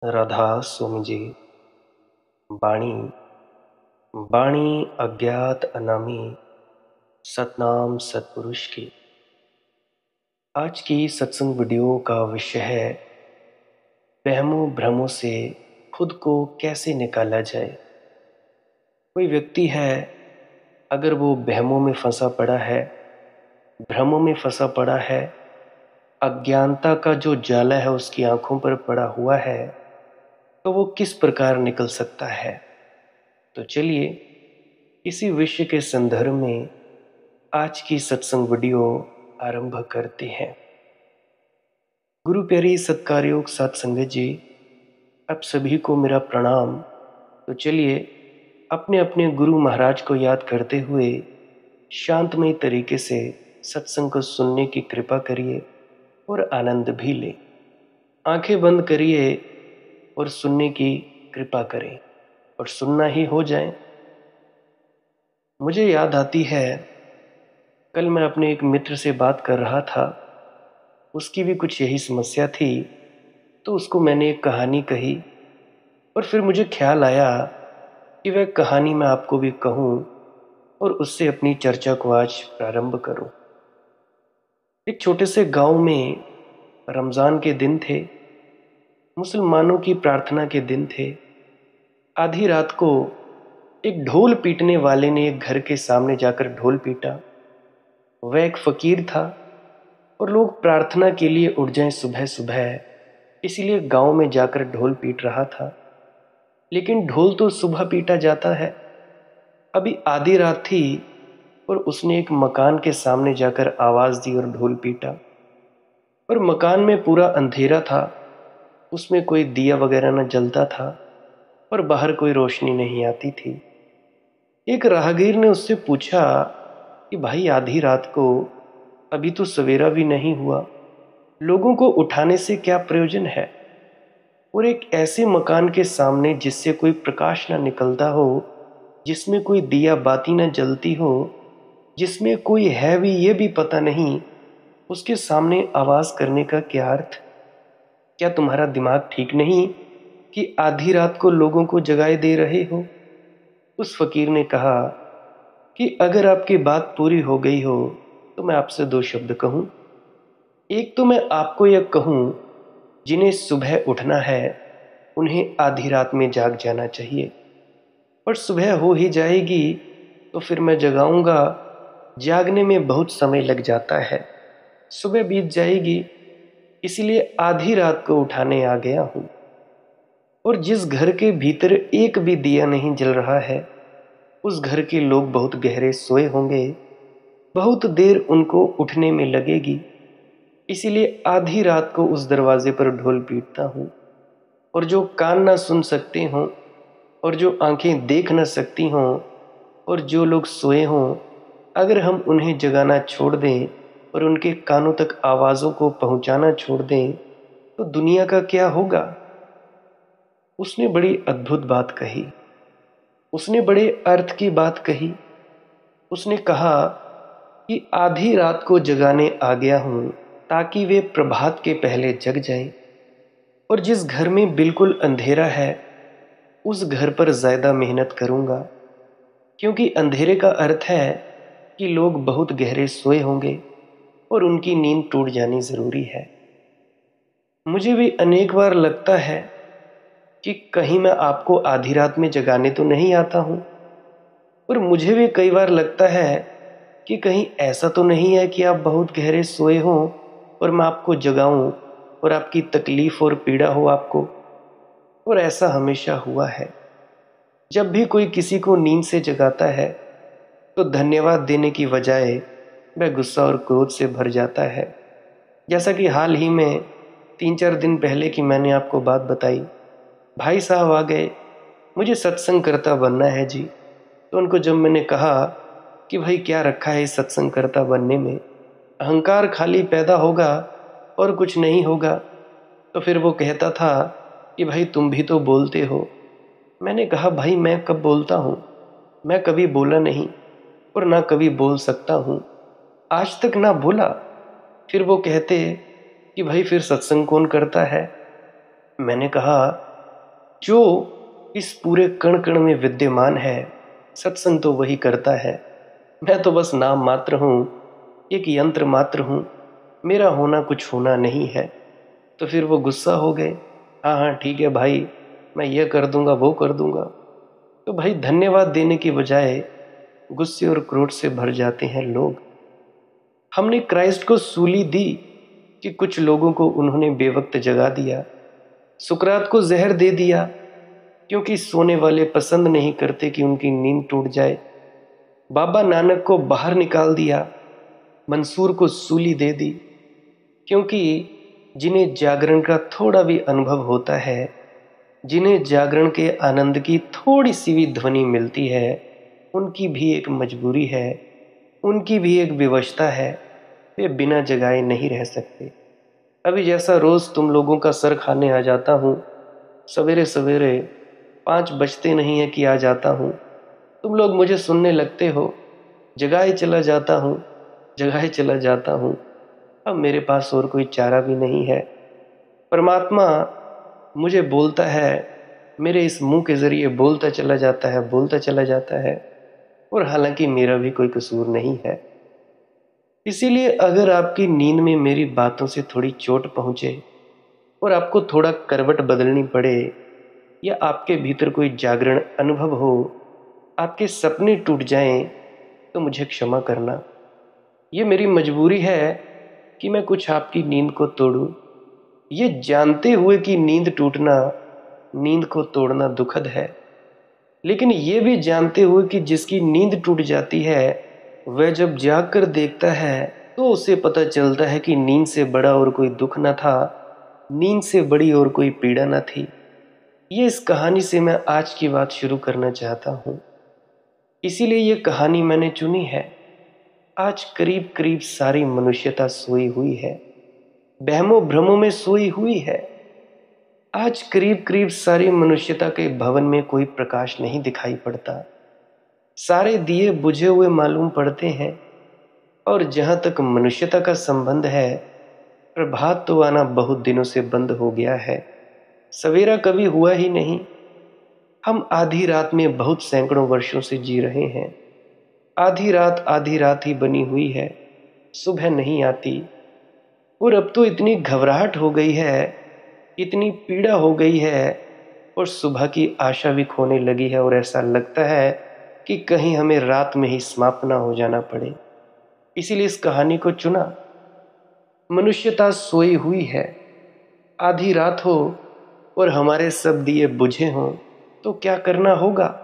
राधा स्वामी जी। बाणी बाणी अज्ञात अनामी सतनाम सतपुरुष की। आज की सत्संग वीडियो का विषय है वहमों भ्रमों से खुद को कैसे निकाला जाए। कोई व्यक्ति है, अगर वो वहमों में फंसा पड़ा है, भ्रमों में फंसा पड़ा है, अज्ञानता का जो जाला है उसकी आंखों पर पड़ा हुआ है, तो वो किस प्रकार निकल सकता है। तो चलिए इसी विषय के संदर्भ में आज की सत्संग वीडियो आरंभ करते हैं। गुरु प्यारी सत्कारयोग साथ संगत जी, आप सभी को मेरा प्रणाम। तो चलिए अपने अपने गुरु महाराज को याद करते हुए शांतमय तरीके से सत्संग को सुनने की कृपा करिए और आनंद भी लें। आंखें बंद करिए और सुनने की कृपा करें और सुनना ही हो जाए। मुझे याद आती है, कल मैं अपने एक मित्र से बात कर रहा था, उसकी भी कुछ यही समस्या थी। तो उसको मैंने एक कहानी कही और फिर मुझे ख्याल आया कि वह कहानी मैं आपको भी कहूँ और उससे अपनी चर्चा को आज प्रारंभ करूँ। एक छोटे से गांव में रमज़ान के दिन थे, मुसलमानों की प्रार्थना के दिन थे। आधी रात को एक ढोल पीटने वाले ने एक घर के सामने जाकर ढोल पीटा। वह एक फकीर था और लोग प्रार्थना के लिए उठ जाएं सुबह सुबह, इसीलिए गांव में जाकर ढोल पीट रहा था। लेकिन ढोल तो सुबह पीटा जाता है। अभी आधी रात थी और उसने एक मकान के सामने जाकर आवाज दी और ढोल पीटा। और मकान में पूरा अंधेरा था, उसमें कोई दिया वगैरह न जलता था और बाहर कोई रोशनी नहीं आती थी। एक राहगीर ने उससे पूछा कि भाई, आधी रात को, अभी तो सवेरा भी नहीं हुआ, लोगों को उठाने से क्या प्रयोजन है। और एक ऐसे मकान के सामने जिससे कोई प्रकाश न निकलता हो, जिसमें कोई दिया बाती न जलती हो, जिसमें कोई है भी ये भी पता नहीं, उसके सामने आवाज करने का क्या अर्थ। क्या तुम्हारा दिमाग ठीक नहीं कि आधी रात को लोगों को जगाए दे रहे हो। उस फकीर ने कहा कि अगर आपकी बात पूरी हो गई हो तो मैं आपसे दो शब्द कहूं। एक तो मैं आपको यह कहूं, जिन्हें सुबह उठना है उन्हें आधी रात में जाग जाना चाहिए। पर सुबह हो ही जाएगी तो फिर मैं जगाऊंगा, जागने में बहुत समय लग जाता है, सुबह बीत जाएगी, इसलिए आधी रात को उठाने आ गया हूं। और जिस घर के भीतर एक भी दिया नहीं जल रहा है, उस घर के लोग बहुत गहरे सोए होंगे, बहुत देर उनको उठने में लगेगी, इसीलिए आधी रात को उस दरवाजे पर ढोल पीटता हूं। और जो कान ना सुन सकते हों और जो आंखें देख न सकती हों और जो लोग सोए हों, अगर हम उन्हें जगाना छोड़ दें और उनके कानों तक आवाज़ों को पहुंचाना छोड़ दें तो दुनिया का क्या होगा। उसने बड़ी अद्भुत बात कही, उसने बड़े अर्थ की बात कही। उसने कहा कि आधी रात को जगाने आ गया हूं ताकि वे प्रभात के पहले जग जाएं। और जिस घर में बिल्कुल अंधेरा है उस घर पर ज़्यादा मेहनत करूंगा, क्योंकि अंधेरे का अर्थ है कि लोग बहुत गहरे सोए होंगे और उनकी नींद टूट जानी ज़रूरी है। मुझे भी अनेक बार लगता है कि कहीं मैं आपको आधी रात में जगाने तो नहीं आता हूं। और मुझे भी कई बार लगता है कि कहीं ऐसा तो नहीं है कि आप बहुत गहरे सोए हों और मैं आपको जगाऊं और आपकी तकलीफ और पीड़ा हो आपको। और ऐसा हमेशा हुआ है, जब भी कोई किसी को नींद से जगाता है तो धन्यवाद देने की बजाय वह गुस्सा और क्रोध से भर जाता है। जैसा कि हाल ही में 3-4 दिन पहले की मैंने आपको बात बताई, भाई साहब आ गए, मुझे सत्संग करता बनना है जी। तो उनको जब मैंने कहा कि भाई क्या रखा है इस सत्संग करता बनने में, अहंकार खाली पैदा होगा और कुछ नहीं होगा। तो फिर वो कहता था कि भाई तुम भी तो बोलते हो। मैंने कहा भाई मैं कब बोलता हूँ, मैं कभी बोला नहीं और ना कभी बोल सकता हूँ, आज तक ना बोला। फिर वो कहते कि भाई फिर सत्संग कौन करता है। मैंने कहा जो इस पूरे कण कण में विद्यमान है, सत्संग तो वही करता है। मैं तो बस नाम मात्र हूँ, एक यंत्र मात्र हूँ, मेरा होना कुछ होना नहीं है। तो फिर वो गुस्सा हो गए। हाँ हाँ ठीक है भाई, मैं ये कर दूंगा वो कर दूंगा। तो भाई धन्यवाद देने की बजाय गुस्से और क्रोध से भर जाते हैं लोग। हमने क्राइस्ट को सूली दी कि कुछ लोगों को उन्होंने बेवक्त जगा दिया। सुकरात को जहर दे दिया क्योंकि सोने वाले पसंद नहीं करते कि उनकी नींद टूट जाए। बाबा नानक को बाहर निकाल दिया। मंसूर को सूली दे दी क्योंकि जिन्हें जागरण का थोड़ा भी अनुभव होता है, जिन्हें जागरण के आनंद की थोड़ी सी भी ध्वनि मिलती है, उनकी भी एक मजबूरी है, उनकी भी एक विवशता है। वे बिना जगाए नहीं रह सकते। अभी जैसा रोज़ तुम लोगों का सर खाने आ जाता हूँ, सवेरे सवेरे 5 बजते नहीं है कि आ जाता हूँ, तुम लोग मुझे सुनने लगते हो, जगाए चला जाता हूँ, जगाए चला जाता हूँ। अब मेरे पास और कोई चारा भी नहीं है। परमात्मा मुझे बोलता है, मेरे इस मुंह के जरिए बोलता चला जाता है, बोलता चला जाता है, और हालांकि मेरा भी कोई कसूर नहीं है। इसीलिए अगर आपकी नींद में मेरी बातों से थोड़ी चोट पहुंचे और आपको थोड़ा करवट बदलनी पड़े, या आपके भीतर कोई जागरण अनुभव हो, आपके सपने टूट जाएं, तो मुझे क्षमा करना। ये मेरी मजबूरी है कि मैं कुछ आपकी नींद को तोड़ूं, ये जानते हुए कि नींद टूटना, नींद को तोड़ना दुखद है। लेकिन ये भी जानते हुए कि जिसकी नींद टूट जाती है, वह जब जाग कर देखता है तो उसे पता चलता है कि नींद से बड़ा और कोई दुख न था, नींद से बड़ी और कोई पीड़ा न थी। ये इस कहानी से मैं आज की बात शुरू करना चाहता हूँ। इसीलिए ये कहानी मैंने चुनी है। आज करीब करीब सारी मनुष्यता सोई हुई है, बहमों भ्रमों में सोई हुई है। आज करीब करीब सारी मनुष्यता के भवन में कोई प्रकाश नहीं दिखाई पड़ता। सारे दिए बुझे हुए मालूम पड़ते हैं। और जहां तक मनुष्यता का संबंध है, प्रभात तो आना बहुत दिनों से बंद हो गया है। सवेरा कभी हुआ ही नहीं। हम आधी रात में बहुत सैकड़ों वर्षों से जी रहे हैं। आधी रात ही बनी हुई है, सुबह नहीं आती। और अब तो इतनी घबराहट हो गई है, इतनी पीड़ा हो गई है, और सुबह की आशा भी खोने लगी है। और ऐसा लगता है कि कहीं हमें रात में ही समाप्त ना हो जाना पड़े। इसीलिए इस कहानी को चुना। मनुष्यता सोई हुई है, आधी रात हो और हमारे सब दिए बुझे हों, तो क्या करना होगा।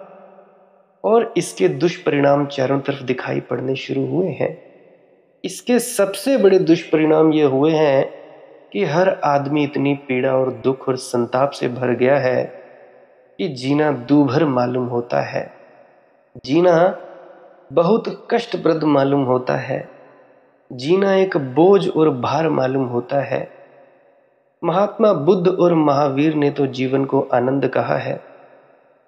और इसके दुष्परिणाम चारों तरफ दिखाई पड़ने शुरू हुए हैं। इसके सबसे बड़े दुष्परिणाम ये हुए हैं कि हर आदमी इतनी पीड़ा और दुख और संताप से भर गया है कि जीना दूभर मालूम होता है। जीना बहुत कष्टप्रद मालूम होता है। जीना एक बोझ और भार मालूम होता है। महात्मा बुद्ध और महावीर ने तो जीवन को आनंद कहा है।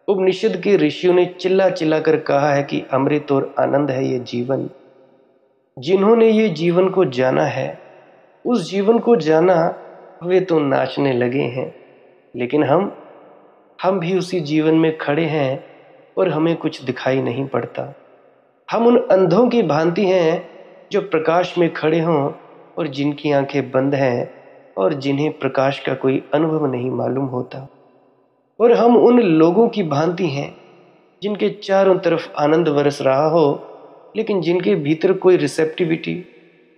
उपनिषद के ऋषियों ने चिल्ला चिल्ला कर कहा है कि अमृत और आनंद है ये जीवन। जिन्होंने ये जीवन को जाना है, उस जीवन को जाना, वे तो नाचने लगे हैं। लेकिन हम भी उसी जीवन में खड़े हैं और हमें कुछ दिखाई नहीं पड़ता। हम उन अंधों की भांति हैं जो प्रकाश में खड़े हों और जिनकी आंखें बंद हैं और जिन्हें प्रकाश का कोई अनुभव नहीं मालूम होता। और हम उन लोगों की भांति हैं जिनके चारों तरफ आनंद बरस रहा हो, लेकिन जिनके भीतर कोई रिसेप्टिविटी,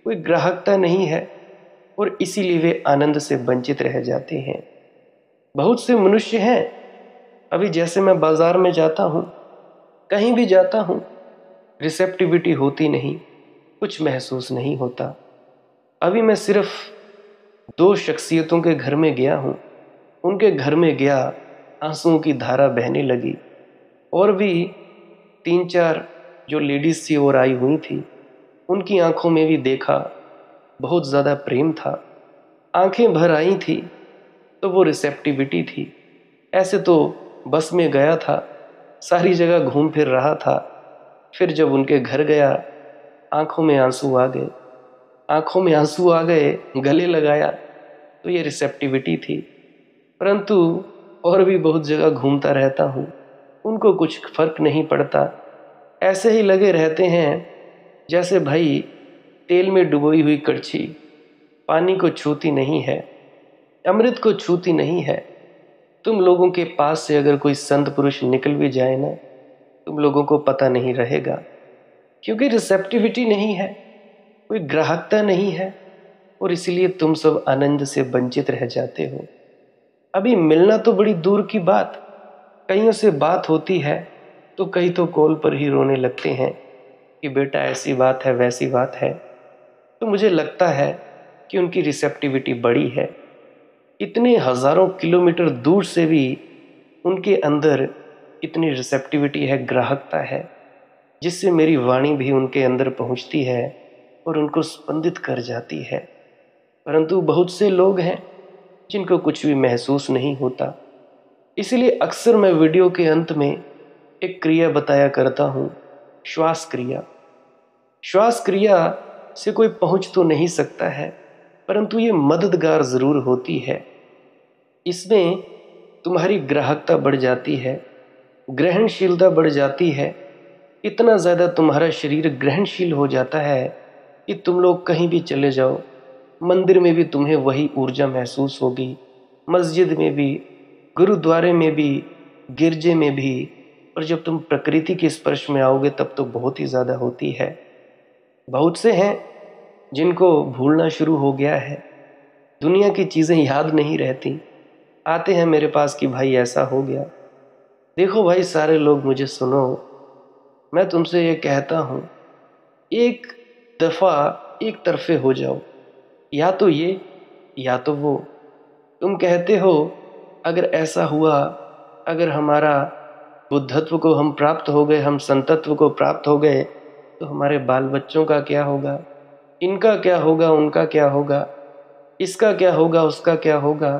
कोई ग्राहकता नहीं है, और इसीलिए वे आनंद से वंचित रह जाते हैं। बहुत से मनुष्य हैं, अभी जैसे मैं बाजार में जाता हूँ, कहीं भी जाता हूँ, रिसेप्टिविटी होती नहीं, कुछ महसूस नहीं होता। अभी मैं सिर्फ 2 शख्सियतों के घर में गया हूँ। उनके घर में गया, आंसुओं की धारा बहने लगी। और भी 3-4 जो लेडीज थी और आई हुई थी, उनकी आंखों में भी देखा, बहुत ज़्यादा प्रेम था। आंखें भर आई थी तो वो रिसेप्टिविटी थी। ऐसे तो बस में गया था, सारी जगह घूम फिर रहा था। फिर जब उनके घर गया, आंखों में आंसू आ गए। आंखों में आंसू आ गए, गले लगाया, तो ये रिसेप्टिविटी थी। परंतु और भी बहुत जगह घूमता रहता हूँ, उनको कुछ फर्क नहीं पड़ता। ऐसे ही लगे रहते हैं जैसे भाई तेल में डुबोई हुई कड़छी पानी को छूती नहीं है, अमृत को छूती नहीं है। तुम लोगों के पास से अगर कोई संत पुरुष निकल भी जाए ना, तुम लोगों को पता नहीं रहेगा, क्योंकि रिसेप्टिविटी नहीं है, कोई ग्राहकता नहीं है, और इसलिए तुम सब आनंद से वंचित रह जाते हो। अभी मिलना तो बड़ी दूर की बात, कईयों से बात होती है तो कई तो कॉल पर ही रोने लगते हैं कि बेटा ऐसी बात है वैसी बात है। तो मुझे लगता है कि उनकी रिसेप्टिविटी बड़ी है। इतने हजारों किलोमीटर दूर से भी उनके अंदर इतनी रिसेप्टिविटी है, ग्राहकता है, जिससे मेरी वाणी भी उनके अंदर पहुंचती है और उनको स्पंदित कर जाती है। परंतु बहुत से लोग हैं जिनको कुछ भी महसूस नहीं होता। इसलिए अक्सर मैं वीडियो के अंत में एक क्रिया बताया करता हूँ, श्वास क्रिया। श्वास क्रिया से कोई पहुंच तो नहीं सकता है, परंतु ये मददगार जरूर होती है। इसमें तुम्हारी ग्राहकता बढ़ जाती है, ग्रहणशीलता बढ़ जाती है। इतना ज़्यादा तुम्हारा शरीर ग्रहणशील हो जाता है कि तुम लोग कहीं भी चले जाओ, मंदिर में भी तुम्हें वही ऊर्जा महसूस होगी, मस्जिद में भी, गुरुद्वारे में भी, गिरजे में भी। और जब तुम प्रकृति के स्पर्श में आओगे तब तो बहुत ही ज़्यादा होती है। बहुत से हैं जिनको भूलना शुरू हो गया है, दुनिया की चीज़ें याद नहीं रहती, आते हैं मेरे पास कि भाई ऐसा हो गया। देखो भाई सारे लोग मुझे सुनो, मैं तुमसे ये कहता हूँ, एक दफ़ा एक तरफे हो जाओ, या तो ये या तो वो। तुम कहते हो अगर ऐसा हुआ, अगर हमारा बुद्धत्व को हम प्राप्त हो गए, हम संतत्व को प्राप्त हो गए, तो हमारे बाल बच्चों का क्या होगा, इनका क्या होगा, उनका क्या होगा, इसका क्या होगा, उसका क्या होगा।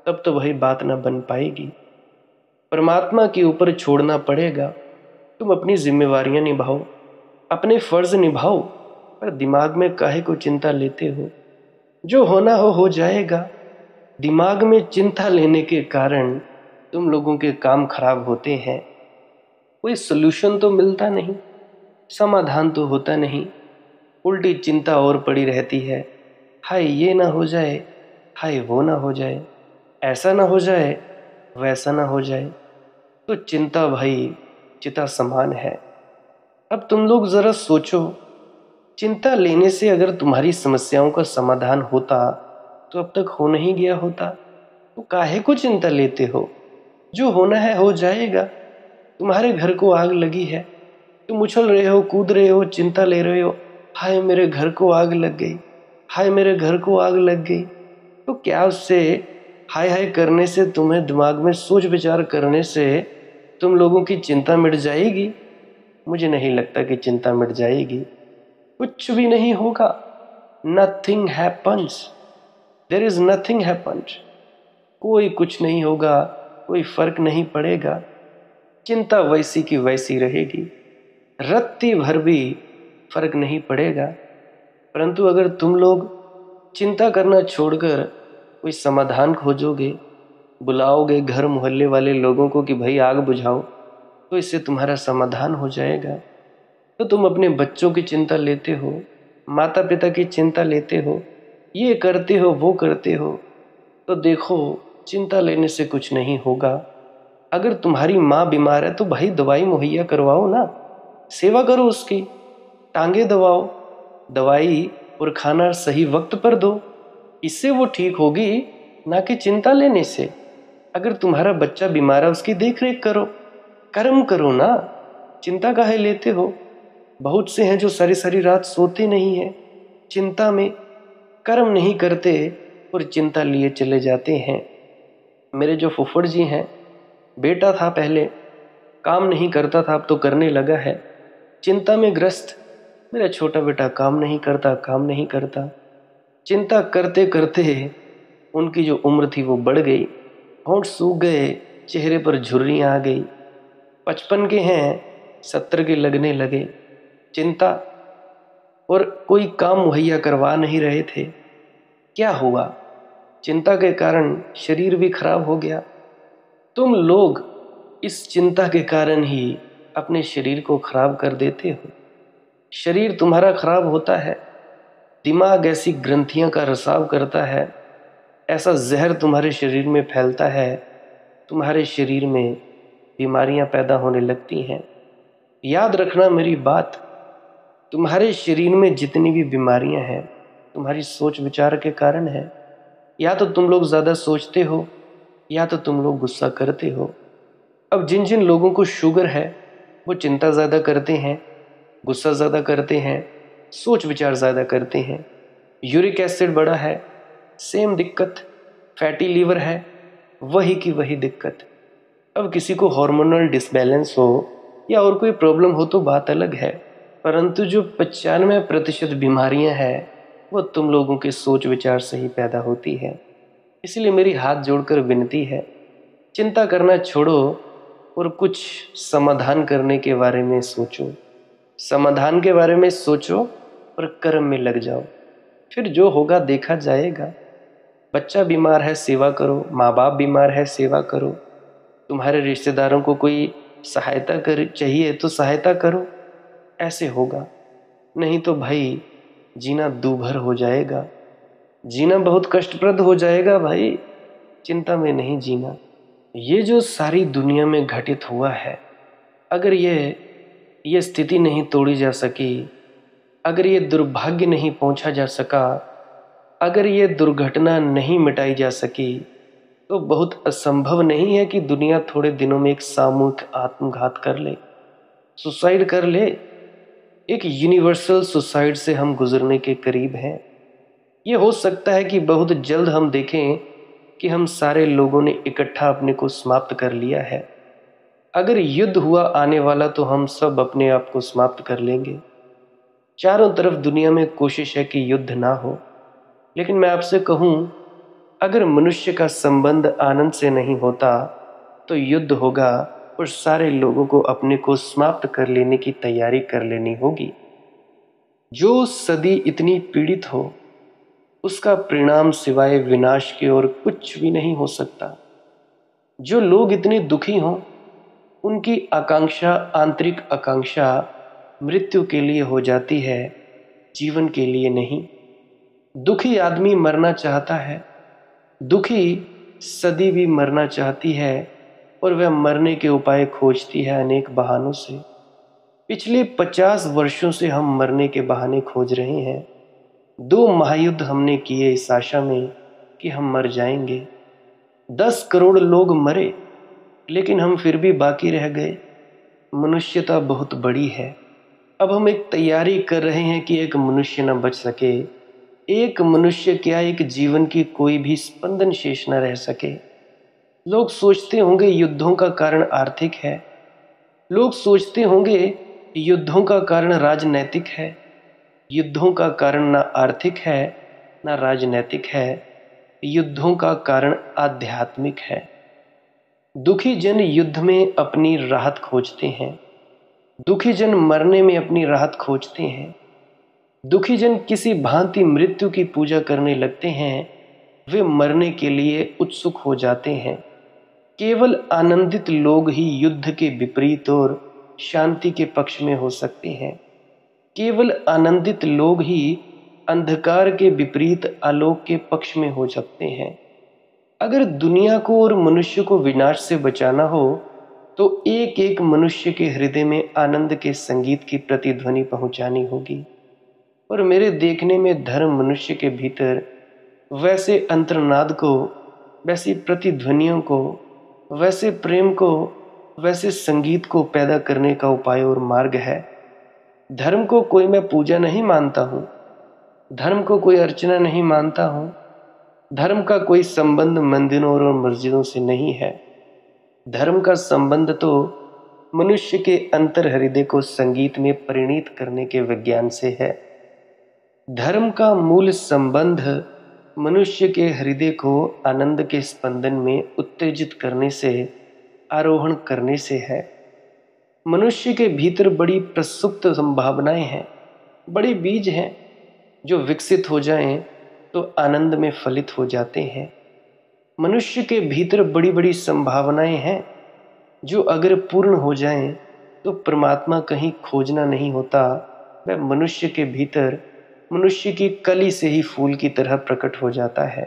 तब तो वही बात ना बन पाएगी। परमात्मा के ऊपर छोड़ना पड़ेगा। तुम अपनी जिम्मेवारियां निभाओ, अपने फर्ज निभाओ, पर दिमाग में काहे को चिंता लेते हो? जो होना हो जाएगा। दिमाग में चिंता लेने के कारण तुम लोगों के काम खराब होते हैं। कोई सोल्यूशन तो मिलता नहीं, समाधान तो होता नहीं, उल्टी चिंता और पड़ी रहती है। हाय ये ना हो जाए, हाय वो ना हो जाए, ऐसा ना हो जाए, वैसा ना हो जाए। तो चिंता भाई चिता समान है। अब तुम लोग जरा सोचो, चिंता लेने से अगर तुम्हारी समस्याओं का समाधान होता तो अब तक हो नहीं गया होता। तो काहे को चिंता लेते हो? जो होना है हो जाएगा। तुम्हारे घर को आग लगी है, तुम उछल रहे हो, कूद रहे हो, चिंता ले रहे हो, हाय मेरे घर को आग लग गई, हाय मेरे घर को आग लग गई। तो क्या उससे हाय हाय करने से, तुम्हें दिमाग में सोच विचार करने से तुम लोगों की चिंता मिट जाएगी? मुझे नहीं लगता कि चिंता मिट जाएगी। कुछ भी नहीं होगा। Nothing happens, there is nothing happened. कोई कुछ नहीं होगा, कोई फर्क नहीं पड़ेगा। चिंता वैसी की वैसी रहेगी, रत्ती भर भी फर्क नहीं पड़ेगा। परंतु अगर तुम लोग चिंता करना छोड़कर कोई समाधान खोजोगे, बुलाओगे घर मोहल्ले वाले लोगों को कि भाई आग बुझाओ, तो इससे तुम्हारा समाधान हो जाएगा। तो तुम अपने बच्चों की चिंता लेते हो, माता पिता की चिंता लेते हो, ये करते हो वो करते हो। तो देखो, चिंता लेने से कुछ नहीं होगा। अगर तुम्हारी माँ बीमार है तो भाई दवाई मुहैया करवाओ ना, सेवा करो उसकी, टांगे दबाओ, दवाई और खाना सही वक्त पर दो, इससे वो ठीक होगी, ना कि चिंता लेने से। अगर तुम्हारा बच्चा बीमार है उसकी देख रेख करो, कर्म करो ना, चिंता काहे लेते हो? बहुत से हैं जो सारी सारी रात सोते नहीं हैं, चिंता में कर्म नहीं करते और चिंता लिए चले जाते हैं। मेरे जो फुफड़ जी हैं, बेटा था पहले, काम नहीं करता था, अब तो करने लगा है, चिंता में ग्रस्त। मेरा छोटा बेटा काम नहीं करता, काम नहीं करता। चिंता करते करते उनकी जो उम्र थी वो बढ़ गई, होंठ सूख गए, चेहरे पर झुर्रियाँ आ गई। 55 के हैं, 70 के लगने लगे। चिंता, और कोई काम मुहैया करवा नहीं रहे थे। क्या हुआ? चिंता के कारण शरीर भी खराब हो गया, तुम लोग इस चिंता के कारण ही अपने शरीर को खराब कर देते हो। शरीर तुम्हारा खराब होता है, दिमाग ऐसी ग्रंथियां का रिसाव करता है, ऐसा जहर तुम्हारे शरीर में फैलता है, तुम्हारे शरीर में बीमारियां पैदा होने लगती हैं। याद रखना मेरी बात, तुम्हारे शरीर में जितनी भी बीमारियां हैं तुम्हारी सोच विचार के कारण है। या तो तुम लोग ज़्यादा सोचते हो या तो तुम लोग गुस्सा करते हो। अब जिन जिन लोगों को शुगर है वो चिंता ज़्यादा करते हैं, गुस्सा ज़्यादा करते हैं, सोच विचार ज़्यादा करते हैं। यूरिक एसिड बढ़ा है, सेम दिक्कत। फैटी लीवर है, वही की वही दिक्कत। अब किसी को हार्मोनल डिसबैलेंस हो या और कोई प्रॉब्लम हो तो बात अलग है, परंतु जो 95% बीमारियां हैं वो तुम लोगों के सोच विचार से ही पैदा होती है। इसलिए मेरी हाथ जोड़कर विनती है, चिंता करना छोड़ो और कुछ समाधान करने के बारे में सोचो। समाधान के बारे में सोचो और कर्म में लग जाओ, फिर जो होगा देखा जाएगा। बच्चा बीमार है सेवा करो, माँ बाप बीमार है सेवा करो, तुम्हारे रिश्तेदारों को कोई सहायता कर चाहिए तो सहायता करो, ऐसे होगा। नहीं तो भाई जीना दूभर हो जाएगा, जीना बहुत कष्टप्रद हो जाएगा भाई। चिंता में नहीं जीना। ये जो सारी दुनिया में घटित हुआ है, अगर ये स्थिति नहीं तोड़ी जा सकी, अगर ये दुर्भाग्य नहीं पहुंचा जा सका, अगर ये दुर्घटना नहीं मिटाई जा सकी, तो बहुत असंभव नहीं है कि दुनिया थोड़े दिनों में एक सामूहिक आत्मघात कर ले, सुसाइड कर ले। एक यूनिवर्सल सुसाइड से हम गुजरने के करीब हैं। ये हो सकता है कि बहुत जल्द हम देखें कि हम सारे लोगों ने इकट्ठा अपने को समाप्त कर लिया है। अगर युद्ध हुआ आने वाला तो हम सब अपने आप को समाप्त कर लेंगे। चारों तरफ दुनिया में कोशिश है कि युद्ध ना हो, लेकिन मैं आपसे कहूँ, अगर मनुष्य का संबंध आनंद से नहीं होता तो युद्ध होगा और सारे लोगों को अपने को समाप्त कर लेने की तैयारी कर लेनी होगी। जो सदी इतनी पीड़ित हो उसका परिणाम सिवाय विनाश के और कुछ भी नहीं हो सकता। जो लोग इतने दुखी हों उनकी आकांक्षा, आंतरिक आकांक्षा मृत्यु के लिए हो जाती है, जीवन के लिए नहीं। दुखी आदमी मरना चाहता है, दुखी सदी भी मरना चाहती है और वह मरने के उपाय खोजती है अनेक बहानों से। पिछले 50 वर्षों से हम मरने के बहाने खोज रहे हैं। 2 महायुद्ध हमने किए इस आशा में कि हम मर जाएंगे। 10 करोड़ लोग मरे लेकिन हम फिर भी बाकी रह गए। मनुष्यता बहुत बड़ी है। अब हम एक तैयारी कर रहे हैं कि एक मनुष्य न बच सके। एक मनुष्य क्या, एक जीवन की कोई भी स्पंदन शेष न रह सके। लोग सोचते होंगे युद्धों का कारण आर्थिक है, लोग सोचते होंगे युद्धों का कारण राजनैतिक है। युद्धों का कारण ना आर्थिक है ना राजनैतिक है, युद्धों का कारण आध्यात्मिक है। दुखी जन युद्ध में अपनी राहत खोजते हैं, दुखी जन मरने में अपनी राहत खोजते हैं। दुखी जन किसी भांति मृत्यु की पूजा करने लगते हैं, वे मरने के लिए उत्सुक हो जाते हैं। केवल आनंदित लोग ही युद्ध के विपरीत और शांति के पक्ष में हो सकते हैं। केवल आनंदित लोग ही अंधकार के विपरीत आलोक के पक्ष में हो सकते हैं। अगर दुनिया को और मनुष्य को विनाश से बचाना हो तो एक एक मनुष्य के हृदय में आनंद के संगीत की प्रतिध्वनि पहुंचानी होगी। और मेरे देखने में धर्म मनुष्य के भीतर वैसे अंतर्नाद को, वैसी प्रतिध्वनियों को, वैसे प्रेम को, वैसे संगीत को पैदा करने का उपाय और मार्ग है। धर्म को कोई मैं पूजा नहीं मानता हूँ, धर्म को कोई अर्चना नहीं मानता हूँ। धर्म का कोई संबंध मंदिरों और मस्जिदों से नहीं है। धर्म का संबंध तो मनुष्य के अंतर हृदय को संगीत में परिणीत करने के विज्ञान से है। धर्म का मूल संबंध मनुष्य के हृदय को आनंद के स्पंदन में उत्तेजित करने से, आरोहण करने से है। मनुष्य के भीतर बड़ी प्रसुप्त संभावनाएं हैं, बड़े बीज हैं जो विकसित हो जाएं तो आनंद में फलित हो जाते हैं। मनुष्य के भीतर बड़ी बड़ी संभावनाएं हैं जो अगर पूर्ण हो जाएं तो परमात्मा कहीं खोजना नहीं होता। वह मनुष्य के भीतर मनुष्य की कली से ही फूल की तरह प्रकट हो जाता है।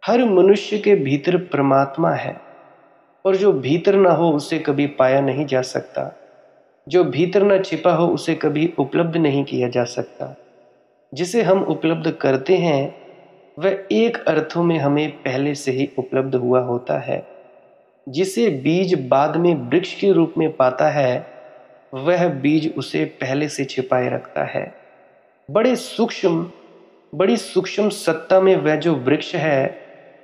हर मनुष्य के भीतर परमात्मा है और जो भीतर ना हो उसे कभी पाया नहीं जा सकता। जो भीतर ना छिपा हो उसे कभी उपलब्ध नहीं किया जा सकता। जिसे हम उपलब्ध करते हैं वह एक अर्थों में हमें पहले से ही उपलब्ध हुआ होता है। जिसे बीज बाद में वृक्ष के रूप में पाता है वह बीज उसे पहले से छिपाए रखता है। बड़ी सूक्ष्म सत्ता में वह जो वृक्ष है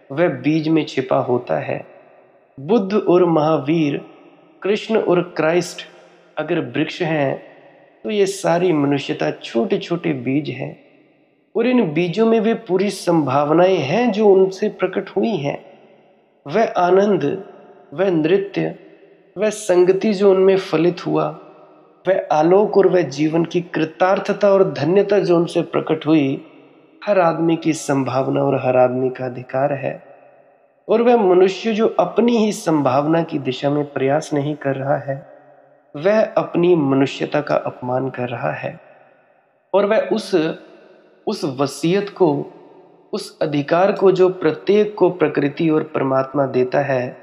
वह बीज में छिपा होता है। बुद्ध और महावीर, कृष्ण और क्राइस्ट अगर वृक्ष हैं तो ये सारी मनुष्यता छोटे छोटे बीज हैं और इन बीजों में वे पूरी संभावनाएं हैं जो उनसे प्रकट हुई हैं। वह आनंद, वह नृत्य, वह संगति जो उनमें फलित हुआ, वह आलोक और वह जीवन की कृतार्थता और धन्यता जो उनसे प्रकट हुई, हर आदमी की संभावना और हर आदमी का अधिकार है। और वह मनुष्य जो अपनी ही संभावना की दिशा में प्रयास नहीं कर रहा है वह अपनी मनुष्यता का अपमान कर रहा है और वह उस वसीयत को, उस अधिकार को जो प्रत्येक को प्रकृति और परमात्मा देता है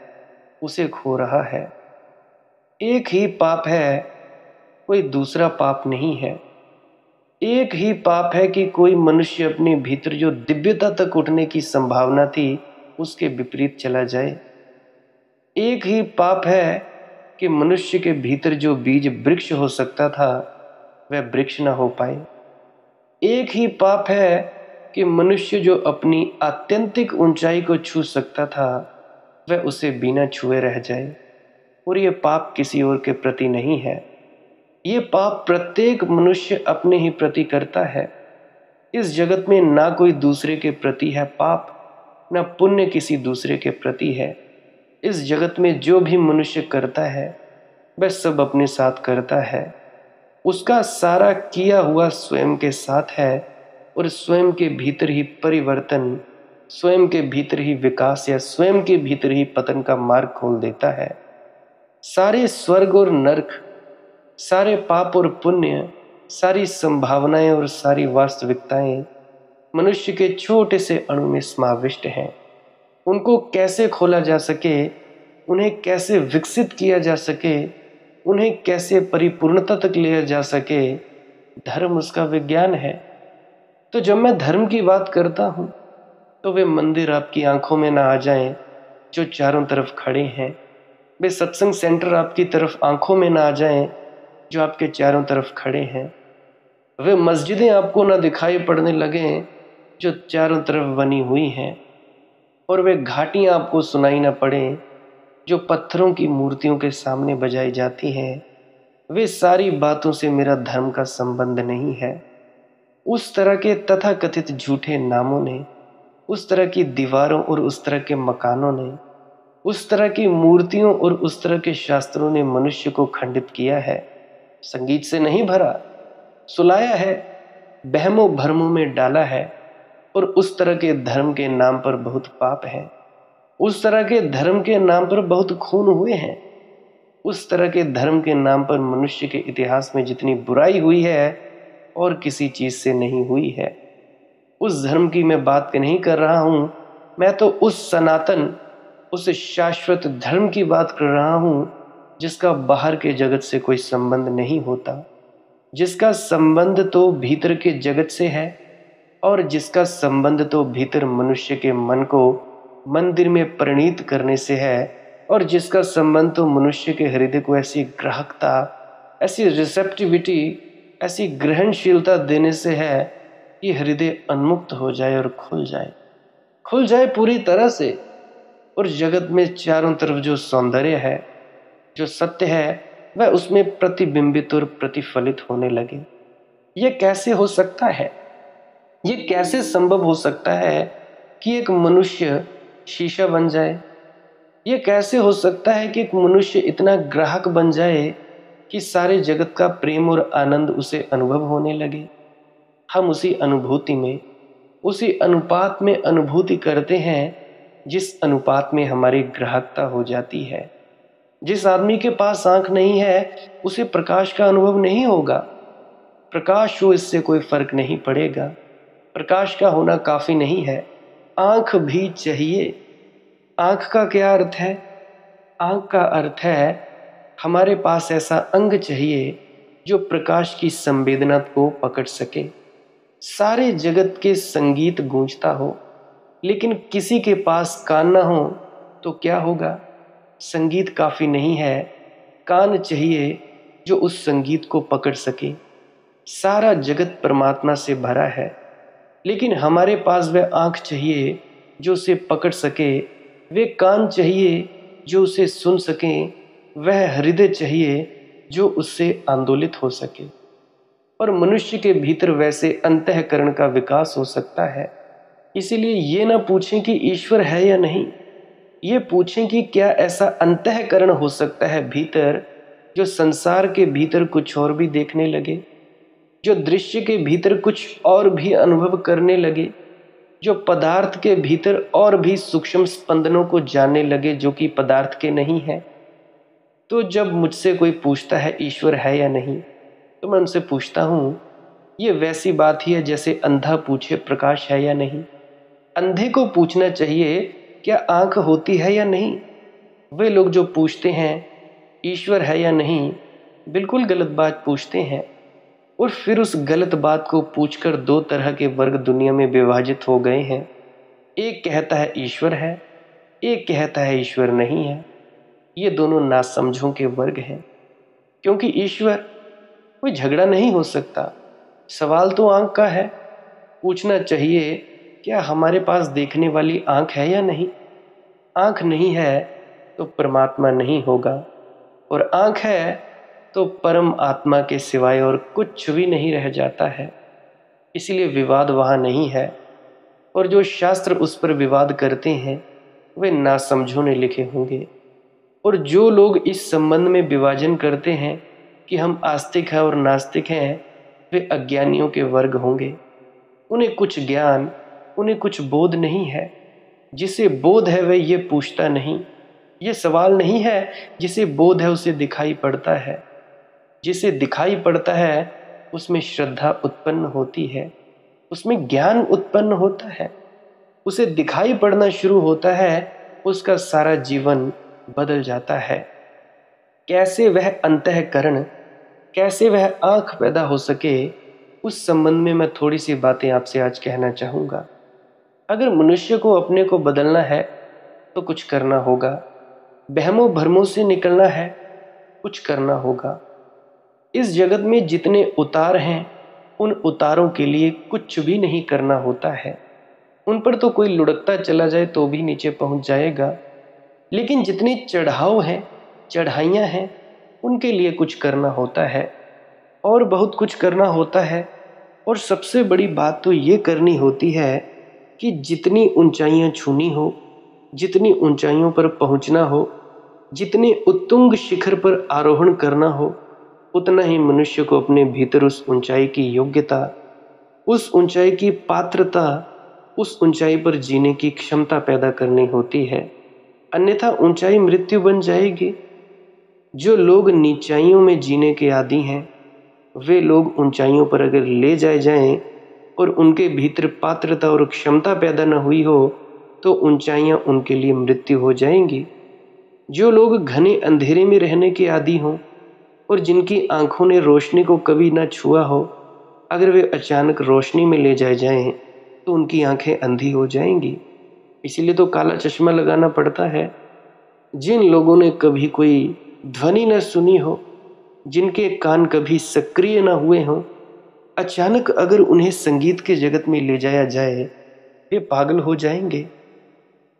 उसे खो रहा है। एक ही पाप है, कोई दूसरा पाप नहीं है। एक ही पाप है कि कोई मनुष्य अपने भीतर जो दिव्यता तक उठने की संभावना थी उसके विपरीत चला जाए। एक ही पाप है कि मनुष्य के भीतर जो बीज वृक्ष हो सकता था वह वृक्ष ना हो पाए। एक ही पाप है कि मनुष्य जो अपनी आत्यंतिक ऊंचाई को छू सकता था वह उसे बिना छुए रह जाए। और ये पाप किसी और के प्रति नहीं है, ये पाप प्रत्येक मनुष्य अपने ही प्रति करता है। इस जगत में ना कोई दूसरे के प्रति है पाप, ना पुण्य किसी दूसरे के प्रति है। इस जगत में जो भी मनुष्य करता है वह सब अपने साथ करता है। उसका सारा किया हुआ स्वयं के साथ है और स्वयं के भीतर ही परिवर्तन, स्वयं के भीतर ही विकास या स्वयं के भीतर ही पतन का मार्ग खोल देता है। सारे स्वर्ग और नरक, सारे पाप और पुण्य, सारी संभावनाएं और सारी वास्तविकताएं मनुष्य के छोटे से अणु में समाविष्ट हैं। उनको कैसे खोला जा सके, उन्हें कैसे विकसित किया जा सके, उन्हें कैसे परिपूर्णता तक लिया जा सके, धर्म उसका विज्ञान है। तो जब मैं धर्म की बात करता हूं तो वे मंदिर आपकी आंखों में ना आ जाएं जो चारों तरफ खड़े हैं। वे सत्संग सेंटर आपकी तरफ आंखों में ना आ जाएं जो आपके चारों तरफ खड़े हैं। वे मस्जिदें आपको ना दिखाई पड़ने लगें जो चारों तरफ बनी हुई हैं। और वे घाटियां आपको सुनाई ना पड़ें जो पत्थरों की मूर्तियों के सामने बजाई जाती हैं। वे सारी बातों से मेरा धर्म का संबंध नहीं है। उस तरह के तथाकथित झूठे नामों ने, उस तरह की दीवारों और उस तरह के मकानों ने, उस तरह की मूर्तियों और उस तरह के शास्त्रों ने मनुष्य को खंडित किया है। संगीत से नहीं भरा, सुलाया है, बहमों भरमों में डाला है। और उस तरह के धर्म के नाम पर बहुत पाप है। उस तरह के धर्म के नाम पर बहुत खून हुए हैं। उस तरह के धर्म के नाम पर मनुष्य के इतिहास में जितनी बुराई हुई है और किसी चीज से नहीं हुई है। उस धर्म की मैं बात नहीं कर रहा हूं, मैं तो उस सनातन, उस शाश्वत धर्म की बात कर रहा हूं जिसका बाहर के जगत से कोई संबंध नहीं होता, जिसका संबंध तो भीतर के जगत से है और जिसका संबंध तो भीतर मनुष्य के मन को मंदिर में परिणीत करने से है और जिसका संबंध तो मनुष्य के हृदय को ऐसी ग्राहकता, ऐसी रिसेप्टिविटी, ऐसी ग्रहणशीलता देने से है कि हृदय उन्मुक्त हो जाए और खुल जाए पूरी तरह से। और जगत में चारों तरफ जो सौंदर्य है, जो सत्य है, वह उसमें प्रतिबिंबित और प्रतिफलित होने लगे। यह कैसे हो सकता है? ये कैसे संभव हो सकता है कि एक मनुष्य शीशा बन जाए? ये कैसे हो सकता है कि एक मनुष्य इतना ग्राहक बन जाए कि सारे जगत का प्रेम और आनंद उसे अनुभव होने लगे? हम उसी अनुभूति में, उसी अनुपात में अनुभूति करते हैं जिस अनुपात में हमारी ग्राहकता हो जाती है। जिस आदमी के पास आंख नहीं है उसे प्रकाश का अनुभव नहीं होगा। प्रकाश हो इससे कोई फर्क नहीं पड़ेगा। प्रकाश का होना काफी नहीं है, आंख भी चाहिए। आंख का क्या अर्थ है? आंख का अर्थ है हमारे पास ऐसा अंग चाहिए जो प्रकाश की संवेदना को पकड़ सके। सारे जगत के संगीत गूंजता हो, लेकिन किसी के पास कान ना हो तो क्या होगा? संगीत काफी नहीं है, कान चाहिए जो उस संगीत को पकड़ सके। सारा जगत परमात्मा से भरा है, लेकिन हमारे पास वह आंख चाहिए जो उसे पकड़ सके, वे कान चाहिए जो उसे सुन सकें, वह हृदय चाहिए जो उससे आंदोलित हो सके। और मनुष्य के भीतर वैसे अंतःकरण का विकास हो सकता है। इसीलिए ये ना पूछें कि ईश्वर है या नहीं, ये पूछें कि क्या ऐसा अंतःकरण हो सकता है भीतर जो संसार के भीतर कुछ और भी देखने लगे, जो दृश्य के भीतर कुछ और भी अनुभव करने लगे, जो पदार्थ के भीतर और भी सूक्ष्म स्पंदनों को जानने लगे जो कि पदार्थ के नहीं है। तो जब मुझसे कोई पूछता है ईश्वर है या नहीं, तो मैं उनसे पूछता हूँ, ये वैसी बात ही है जैसे अंधा पूछे प्रकाश है या नहीं। अंधे को पूछना चाहिए क्या आंख होती है या नहीं। वे लोग जो पूछते हैं ईश्वर है या नहीं, बिल्कुल गलत बात पूछते हैं। और फिर उस गलत बात को पूछकर दो तरह के वर्ग दुनिया में विभाजित हो गए हैं। एक कहता है ईश्वर है, एक कहता है ईश्वर नहीं है। ये दोनों नासमझों के वर्ग हैं, क्योंकि ईश्वर कोई झगड़ा नहीं हो सकता। सवाल तो आंख का है। पूछना चाहिए क्या हमारे पास देखने वाली आंख है या नहीं। आंख नहीं है तो परमात्मा नहीं होगा, और आंख है तो परम आत्मा के सिवाय और कुछ भी नहीं रह जाता है। इसलिए विवाद वहाँ नहीं है, और जो शास्त्र उस पर विवाद करते हैं वे नासमझों ने लिखे होंगे। और जो लोग इस संबंध में विभाजन करते हैं कि हम आस्तिक हैं और नास्तिक हैं, वे अज्ञानियों के वर्ग होंगे। उन्हें कुछ ज्ञान, उन्हें कुछ बोध नहीं है। जिसे बोध है वह ये पूछता नहीं। ये सवाल नहीं है। जिसे बोध है उसे दिखाई पड़ता है। जिसे दिखाई पड़ता है उसमें श्रद्धा उत्पन्न होती है, उसमें ज्ञान उत्पन्न होता है। उसे दिखाई पड़ना शुरू होता है, उसका सारा जीवन बदल जाता है। कैसे वह अंतःकरण, कैसे वह आंख पैदा हो सके, उस संबंध में मैं थोड़ी सी बातें आपसे आज कहना चाहूँगा। अगर मनुष्य को अपने को बदलना है तो कुछ करना होगा। वहमों भरमों से निकलना है, कुछ करना होगा। इस जगत में जितने उतार हैं उन उतारों के लिए कुछ भी नहीं करना होता है। उन पर तो कोई लुढ़कता चला जाए तो भी नीचे पहुंच जाएगा। लेकिन जितने चढ़ाव हैं, चढ़ाइयाँ हैं, उनके लिए कुछ करना होता है, और बहुत कुछ करना होता है। और सबसे बड़ी बात तो ये करनी होती है कि जितनी ऊंचाइयाँ छूनी हो, जितनी ऊंचाइयों पर पहुंचना हो, जितने उत्तुंग शिखर पर आरोहण करना हो, उतना ही मनुष्य को अपने भीतर उस ऊंचाई की योग्यता, उस ऊंचाई की पात्रता, उस ऊंचाई पर जीने की क्षमता पैदा करनी होती है। अन्यथा ऊंचाई मृत्यु बन जाएगी। जो लोग नीचाइयों में जीने के आदी हैं, वे लोग ऊंचाइयों पर अगर ले जाए जाएं और उनके भीतर पात्रता और क्षमता पैदा न हुई हो तो ऊंचाइयां उनके लिए मृत्यु हो जाएंगी। जो लोग घने अंधेरे में रहने के आदी हों और जिनकी आंखों ने रोशनी को कभी ना छुआ हो, अगर वे अचानक रोशनी में ले जाए जाएं तो उनकी आंखें अंधी हो जाएंगी। इसीलिए तो काला चश्मा लगाना पड़ता है। जिन लोगों ने कभी कोई ध्वनि न सुनी हो, जिनके कान कभी सक्रिय न हुए हों, अचानक अगर उन्हें संगीत के जगत में ले जाया जाए, वे पागल हो जाएंगे।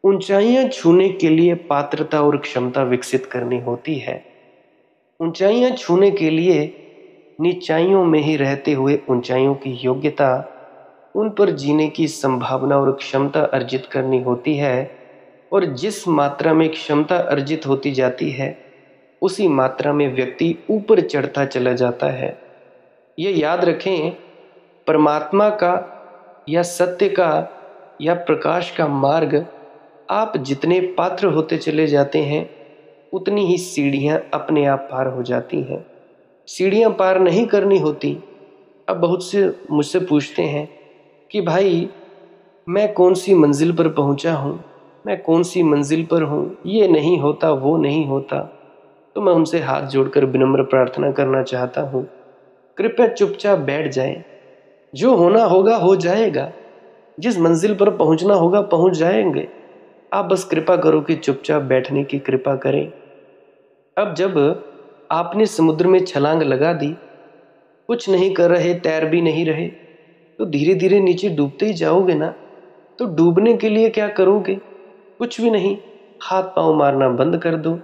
ऊंचाइयां छूने के लिए पात्रता और क्षमता विकसित करनी होती है। ऊंचाइयां छूने के लिए नीचाइयों में ही रहते हुए ऊंचाइयों की योग्यता, उन पर जीने की संभावना और क्षमता अर्जित करनी होती है। और जिस मात्रा में क्षमता अर्जित होती जाती है उसी मात्रा में व्यक्ति ऊपर चढ़ता चला जाता है। ये याद रखें, परमात्मा का या सत्य का या प्रकाश का मार्ग आप जितने पात्र होते चले जाते हैं उतनी ही सीढ़ियां अपने आप पार हो जाती हैं। सीढ़ियां पार नहीं करनी होती। अब बहुत से मुझसे पूछते हैं कि भाई मैं कौन सी मंजिल पर पहुंचा हूँ, मैं कौन सी मंजिल पर हूँ, ये नहीं होता वो नहीं होता। तो मैं उनसे हाथ जोड़कर विनम्र प्रार्थना करना चाहता हूँ, कृपया चुपचाप बैठ जाएं। जो होना होगा हो जाएगा, जिस मंजिल पर पहुंचना होगा पहुंच जाएंगे। आप बस कृपा करो कि चुपचाप बैठने की कृपा करें। अब जब आपने समुद्र में छलांग लगा दी, कुछ नहीं कर रहे, तैर भी नहीं रहे, तो धीरे धीरे नीचे डूबते ही जाओगे ना। तो डूबने के लिए क्या करोगे? कुछ भी नहीं, हाथ पांव मारना बंद कर दो,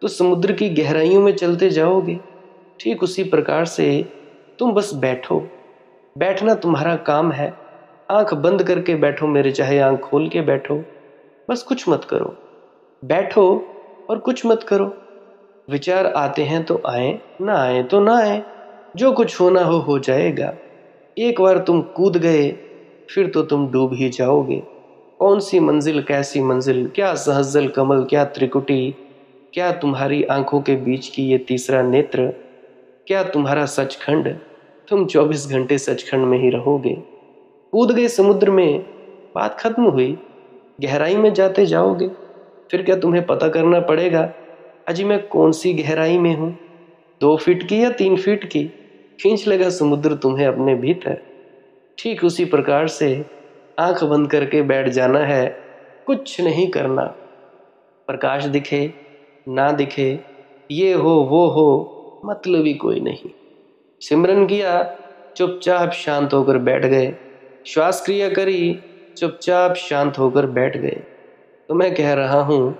तो समुद्र की गहराइयों में चलते जाओगे। ठीक उसी प्रकार से तुम बस बैठो। बैठना तुम्हारा काम है। आंख बंद करके बैठो मेरे, चाहे आंख खोल के बैठो, बस कुछ मत करो। बैठो और कुछ मत करो। विचार आते हैं तो आए, ना आए तो ना आए। जो कुछ होना हो जाएगा। एक बार तुम कूद गए फिर तो तुम डूब ही जाओगे। कौन सी मंजिल, कैसी मंजिल, क्या सहस्जल कमल, क्या त्रिकुटी, क्या तुम्हारी आंखों के बीच की ये तीसरा नेत्र, क्या तुम्हारा सचखंड। तुम 24 घंटे सचखंड में ही रहोगे। कूद गए समुद्र में, बात खत्म हुई। गहराई में जाते जाओगे, फिर क्या तुम्हें पता करना पड़ेगा अजी मैं कौन सी गहराई में हूँ, 2 फीट की या 3 फीट की। खींच लेगा समुद्र तुम्हें अपने भीतर। ठीक उसी प्रकार से आंख बंद करके बैठ जाना है, कुछ नहीं करना। प्रकाश दिखे ना दिखे, ये हो वो हो, मतलब ही कोई नहीं। सिमरन किया, चुपचाप शांत होकर बैठ गए। श्वास क्रिया करी, चुपचाप शांत होकर बैठ गए। तो मैं कह रहा हूँ,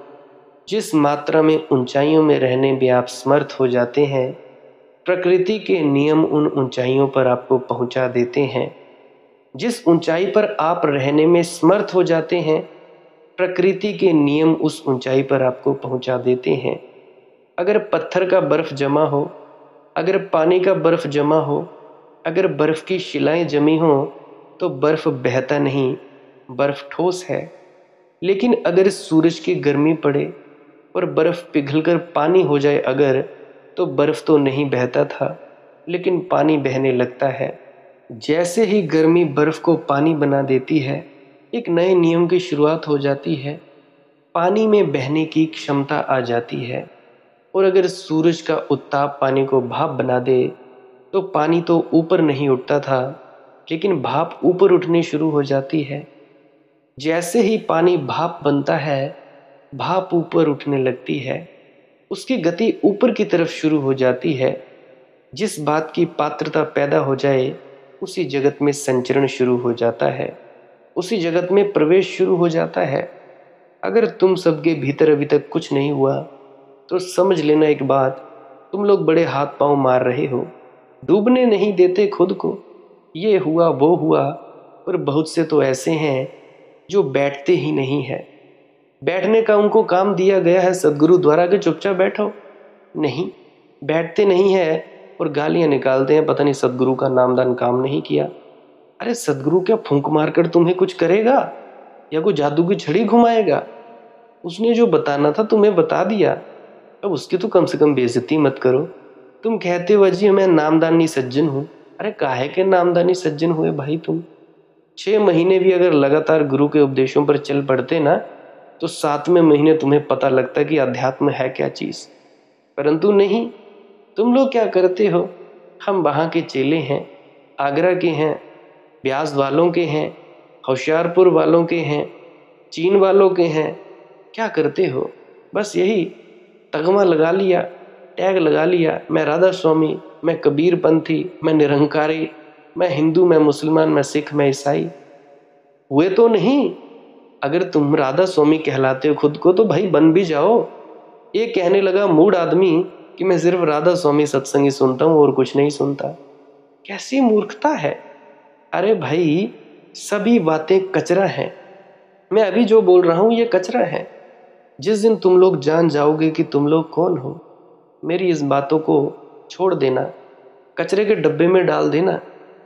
जिस मात्रा में ऊंचाइयों में रहने में आप समर्थ हो जाते हैं, प्रकृति के नियम उन ऊंचाइयों पर आपको पहुंचा देते हैं। जिस ऊंचाई पर आप रहने में समर्थ हो जाते हैं, प्रकृति के नियम उस ऊंचाई पर आपको पहुंचा देते हैं। अगर पत्थर का बर्फ जमा हो, अगर पानी का बर्फ जमा हो, अगर बर्फ की शिलाएं जमी हो, तो बर्फ बहता नहीं, बर्फ ठोस है। लेकिन अगर सूरज की गर्मी पड़े और बर्फ पिघलकर पानी हो जाए अगर, तो बर्फ तो नहीं बहता था, लेकिन पानी बहने लगता है। जैसे ही गर्मी बर्फ को पानी बना देती है, एक नए नियम की शुरुआत हो जाती है। पानी में बहने की क्षमता आ जाती है। और अगर सूरज का उत्ताप पानी को भाप बना दे, तो पानी तो ऊपर नहीं उठता था, लेकिन भाप ऊपर उठनी शुरू हो जाती है। जैसे ही पानी भाप बनता है, भाप ऊपर उठने लगती है, उसकी गति ऊपर की तरफ शुरू हो जाती है। जिस बात की पात्रता पैदा हो जाए, उसी जगत में संचरण शुरू हो जाता है, उसी जगत में प्रवेश शुरू हो जाता है। अगर तुम सबके भीतर अभी तक कुछ नहीं हुआ, तो समझ लेना एक बात, तुम लोग बड़े हाथ पांव मार रहे हो, डूबने नहीं देते खुद को। ये हुआ वो हुआ, पर बहुत से तो ऐसे हैं जो बैठते ही नहीं है। बैठने का उनको काम दिया गया है सदगुरु द्वारा कि चुपचाप बैठो, नहीं बैठते नहीं है और गालियां निकालते हैं, पता नहीं सदगुरु का नामदान काम नहीं किया। अरे सदगुरु क्या फूंक मारकर तुम्हें कुछ करेगा या कोई जादू की छड़ी घुमाएगा? उसने जो बताना था तुम्हें बता दिया, अब उसकी तो कम से कम बेइज्जती मत करो। तुम कहते हो अजी मैं नामदानी सज्जन हूँ। अरे काहे के नामदानी सज्जन हुए भाई तुम? 6 महीने भी अगर लगातार गुरु के उपदेशों पर चल पड़ते ना, तो 7वें महीने तुम्हें पता लगता कि अध्यात्म है क्या चीज। परंतु नहीं, तुम लोग क्या करते हो, हम वहाँ के चेले हैं, आगरा के हैं, ब्यास वालों के हैं, होशियारपुर वालों के हैं, चीन वालों के हैं। क्या करते हो? बस यही तगमा लगा लिया, टैग लगा लिया, मैं राधा स्वामी, मैं कबीर पंथी, मैं निरंकारी, मैं हिंदू, मैं मुसलमान, मैं सिख, मैं ईसाई। हुए तो नहीं। अगर तुम राधा स्वामी कहलाते हो खुद को, तो भाई बन भी जाओ। ये कहने लगा मूड आदमी कि मैं सिर्फ राधा स्वामी सत्संगी सुनता हूँ और कुछ नहीं सुनता। कैसी मूर्खता है। अरे भाई सभी बातें कचरा हैं। मैं अभी जो बोल रहा हूँ ये कचरा है। जिस दिन तुम लोग जान जाओगे कि तुम लोग कौन हो, मेरी इस बातों को छोड़ देना, कचरे के डब्बे में डाल देना।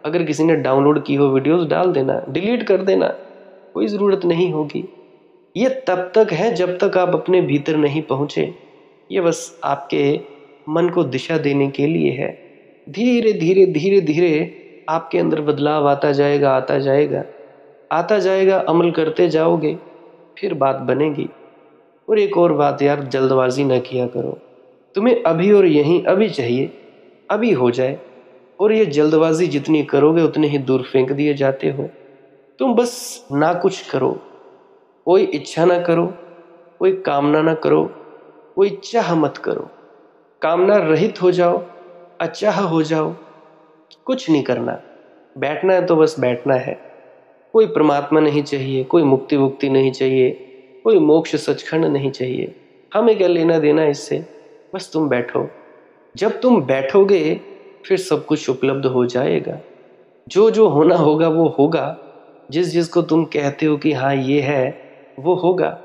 अगर किसी ने डाउनलोड की हो वीडियोस डाल देना, डिलीट कर देना, कोई ज़रूरत नहीं होगी। ये तब तक है जब तक आप अपने भीतर नहीं पहुँचे। ये बस आपके मन को दिशा देने के लिए है। धीरे धीरे धीरे धीरे आपके अंदर बदलाव आता जाएगा, आता जाएगा, आता जाएगा। अमल करते जाओगे, फिर बात बनेगी। और एक और बात यार, जल्दबाजी ना किया करो। तुम्हें अभी और यहीं अभी चाहिए, अभी हो जाए। और ये जल्दबाजी जितनी करोगे उतने ही दूर फेंक दिए जाते हो। तुम बस ना कुछ करो, कोई इच्छा ना करो, कोई कामना ना करो, कोई चाह मत करो। कामना रहित हो जाओ, अचाह हो जाओ। कुछ नहीं करना, बैठना है तो बस बैठना है। कोई परमात्मा नहीं चाहिए, कोई मुक्ति वुक्ति नहीं चाहिए, कोई मोक्ष सचखंड नहीं चाहिए। हमें क्या लेना देना इससे। बस तुम बैठो। जब तुम बैठोगे फिर सब कुछ उपलब्ध हो जाएगा। जो जो होना होगा वो होगा। जिस जिसको तुम कहते हो कि हाँ ये है, वो होगा।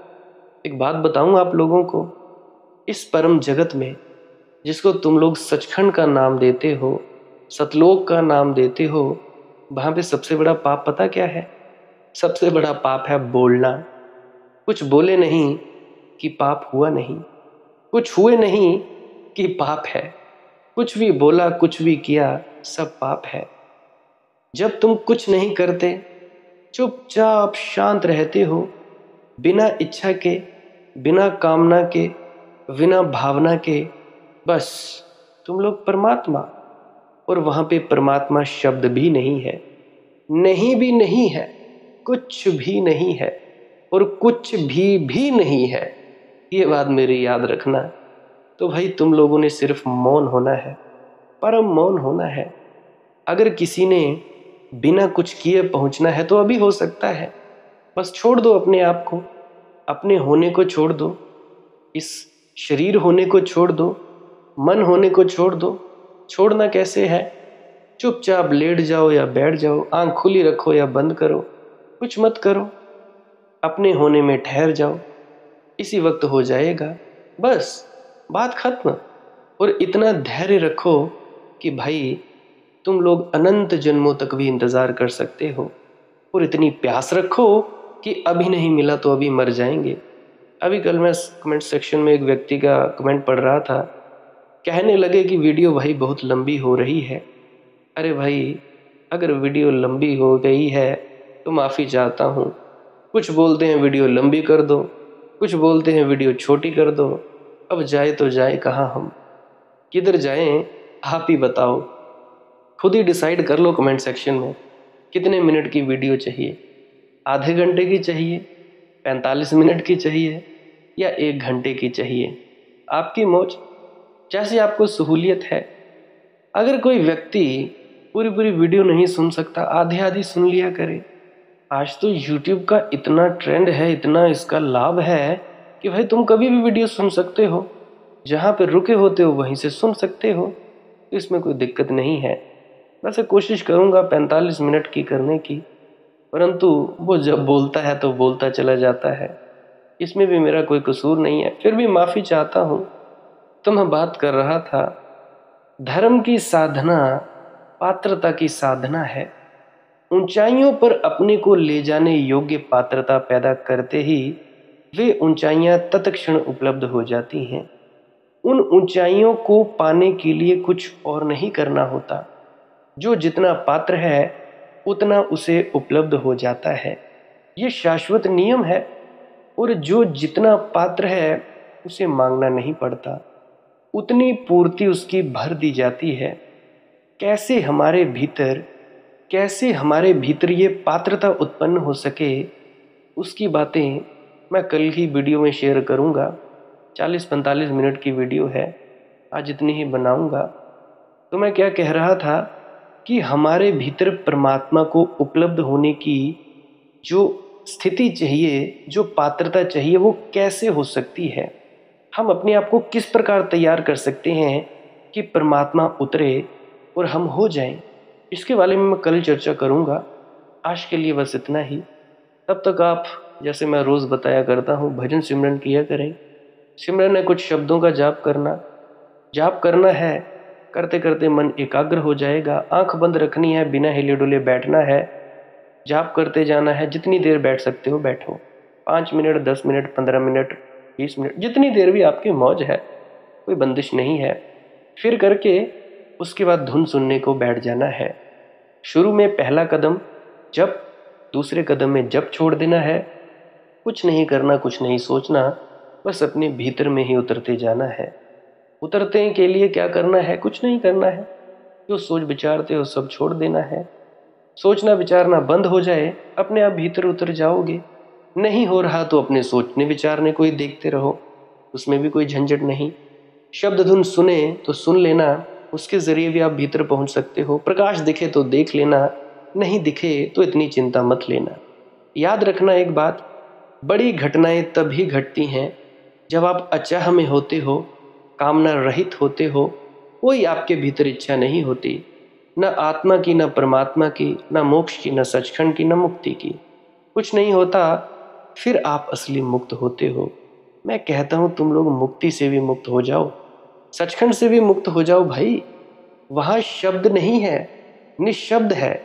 एक बात बताऊं आप लोगों को, इस परम जगत में जिसको तुम लोग सचखंड का नाम देते हो, सतलोक का नाम देते हो, वहां पे सबसे बड़ा पाप पता क्या है? सबसे बड़ा पाप है बोलना। कुछ बोले नहीं कि पाप हुआ नहीं, कुछ हुए नहीं कि पाप है। कुछ भी बोला, कुछ भी किया, सब पाप है। जब तुम कुछ नहीं करते, चुपचाप शांत रहते हो, बिना इच्छा के, बिना कामना के, बिना भावना के, बस तुम लोग परमात्मा। और वहां पे परमात्मा शब्द भी नहीं है, नहीं भी नहीं है, कुछ भी नहीं है, और कुछ भी नहीं है। ये बात मेरी याद रखना। तो भाई तुम लोगों ने सिर्फ मौन होना है, परम मौन होना है। अगर किसी ने बिना कुछ किए पहुंचना है तो अभी हो सकता है। बस छोड़ दो अपने आप को, अपने होने को छोड़ दो, इस शरीर होने को छोड़ दो, मन होने को छोड़ दो। छोड़ना कैसे है? चुपचाप लेट जाओ या बैठ जाओ, आंख खुली रखो या बंद करो, कुछ मत करो, अपने होने में ठहर जाओ। इसी वक्त हो जाएगा, बस बात खत्म। और इतना धैर्य रखो कि भाई तुम लोग अनंत जन्मों तक भी इंतजार कर सकते हो। और इतनी प्यास रखो कि अभी नहीं मिला तो अभी मर जाएंगे। अभी कल मैं कमेंट सेक्शन में एक व्यक्ति का कमेंट पढ़ रहा था, कहने लगे कि वीडियो भाई बहुत लंबी हो रही है। अरे भाई, अगर वीडियो लंबी हो गई है तो माफ़ी चाहता हूँ। कुछ बोलते हैं वीडियो लंबी कर दो, कुछ बोलते हैं वीडियो छोटी कर दो। अब जाए तो जाए कहाँ हम, किधर जाएं आप ही बताओ। खुद ही डिसाइड कर लो कमेंट सेक्शन में कितने मिनट की वीडियो चाहिए। आधे घंटे की चाहिए, 45 मिनट की चाहिए, या 1 घंटे की चाहिए। आपकी मौज, जैसी आपको सहूलियत है। अगर कोई व्यक्ति पूरी पूरी वीडियो नहीं सुन सकता, आधी आधी सुन लिया करे। आज तो YouTube का इतना ट्रेंड है, इतना इसका लाभ है कि भाई तुम कभी भी वीडियो सुन सकते हो, जहाँ पे रुके होते हो वहीं से सुन सकते हो। तो इसमें कोई दिक्कत नहीं है। वैसे कोशिश करूँगा 45 मिनट की करने की, परंतु वो जब बोलता है तो बोलता चला जाता है। इसमें भी मेरा कोई कसूर नहीं है, फिर भी माफ़ी चाहता हूँ। तो मैं बात कर रहा था, धर्म की साधना पात्रता की साधना है। ऊंचाइयों पर अपने को ले जाने योग्य पात्रता पैदा करते ही वे ऊंचाइयां तत्क्षण उपलब्ध हो जाती हैं। उन ऊंचाइयों को पाने के लिए कुछ और नहीं करना होता। जो जितना पात्र है उतना उसे उपलब्ध हो जाता है। ये शाश्वत नियम है। और जो जितना पात्र है उसे मांगना नहीं पड़ता, उतनी पूर्ति उसकी भर दी जाती है। कैसे हमारे भीतर ये पात्रता उत्पन्न हो सके, उसकी बातें मैं कल ही वीडियो में शेयर करूंगा। 40-45 मिनट की वीडियो है, आज इतनी ही बनाऊंगा। तो मैं क्या कह रहा था कि हमारे भीतर परमात्मा को उपलब्ध होने की जो स्थिति चाहिए, जो पात्रता चाहिए, वो कैसे हो सकती है। हम अपने आप को किस प्रकार तैयार कर सकते हैं कि परमात्मा उतरे और हम हो जाएं। इसके बारे में मैं कल चर्चा करूंगा। आज के लिए बस इतना ही। तब तक आप, जैसे मैं रोज़ बताया करता हूँ, भजन सिमरन किया करें। सिमरन है कुछ शब्दों का जाप करना है। करते करते मन एकाग्र हो जाएगा। आंख बंद रखनी है, बिना हिले डुले बैठना है, जाप करते जाना है। जितनी देर बैठ सकते हो बैठो। 5 मिनट, 10 मिनट, 15 मिनट, 20 मिनट, जितनी देर भी आपकी मौज है, कोई बंदिश नहीं है। फिर करके उसके बाद धुन सुनने को बैठ जाना है। शुरू में पहला कदम जप, दूसरे कदम में जप छोड़ देना है। कुछ नहीं करना, कुछ नहीं सोचना, बस अपने भीतर में ही उतरते जाना है। उतरते के लिए क्या करना है? कुछ नहीं करना है। जो सोच विचारते हो सब छोड़ देना है। सोचना विचारना बंद हो जाए, अपने आप भीतर उतर जाओगे। नहीं हो रहा तो अपने सोचने विचारने को ही देखते रहो, उसमें भी कोई झंझट नहीं। शब्द धुन सुने तो सुन लेना, उसके जरिए भी आप भीतर पहुंच सकते हो। प्रकाश दिखे तो देख लेना, नहीं दिखे तो इतनी चिंता मत लेना। याद रखना एक बात, बड़ी घटनाएं तभी घटती हैं जब आप अचाह में होते हो, कामना रहित होते हो, कोई आपके भीतर इच्छा नहीं होती, न आत्मा की, न परमात्मा की, न मोक्ष की, न सचखंड की, न मुक्ति की। कुछ नहीं होता, फिर आप असली मुक्त होते हो। मैं कहता हूं तुम लोग मुक्ति से भी मुक्त हो जाओ, सचखंड से भी मुक्त हो जाओ भाई। वहां शब्द नहीं है, निशब्द है।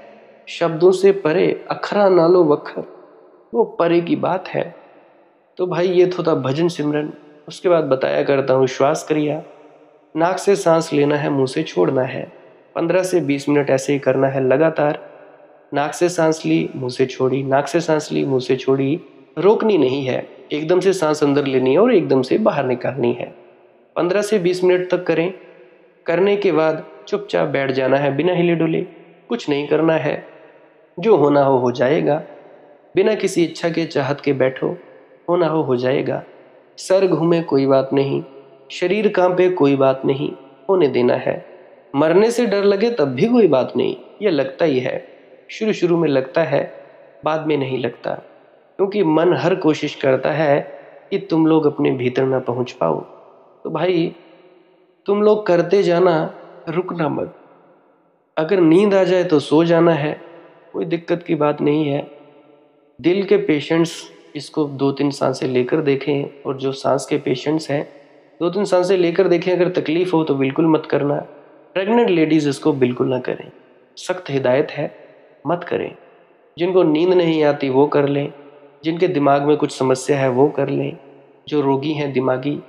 शब्दों से परे अखरा नालो वखर, वो परे की बात है। तो भाई ये तो था भजन सिमरन। उसके बाद बताया करता हूँ श्वास क्रिया। नाक से सांस लेना है, मुंह से छोड़ना है। 15 से 20 मिनट ऐसे ही करना है लगातार। नाक से सांस ली, मुंह से छोड़ी, नाक से सांस ली, मुंह से छोड़ी। रोकनी नहीं है, एकदम से सांस अंदर लेनी है और एकदम से बाहर निकालनी है। 15 से 20 मिनट तक करें। करने के बाद चुपचाप बैठ जाना है बिना हिले डुले। कुछ नहीं करना है, जो होना हो जाएगा। बिना किसी इच्छा के चाहत के बैठो, होना हो जाएगा। सर घूमे कोई बात नहीं, शरीर कांपे कोई बात नहीं, होने देना है। मरने से डर लगे तब भी कोई बात नहीं, यह लगता ही है। शुरू शुरू में लगता है, बाद में नहीं लगता, क्योंकि मन हर कोशिश करता है कि तुम लोग अपने भीतर ना पहुंच पाओ। तो भाई तुम लोग करते जाना, रुकना मत। अगर नींद आ जाए तो सो जाना है, कोई दिक्कत की बात नहीं है। दिल के पेशेंट्स इसको 2-3 सांसें लेकर देखें, और जो सांस के पेशेंट्स हैं 2-3 सांसें लेकर देखें। अगर तकलीफ हो तो बिल्कुल मत करना। प्रेग्नेंट लेडीज़ इसको बिल्कुल ना करें, सख्त हिदायत है, मत करें। जिनको नींद नहीं आती वो कर लें, जिनके दिमाग में कुछ समस्या है वो कर लें, जो रोगी हैं दिमागी,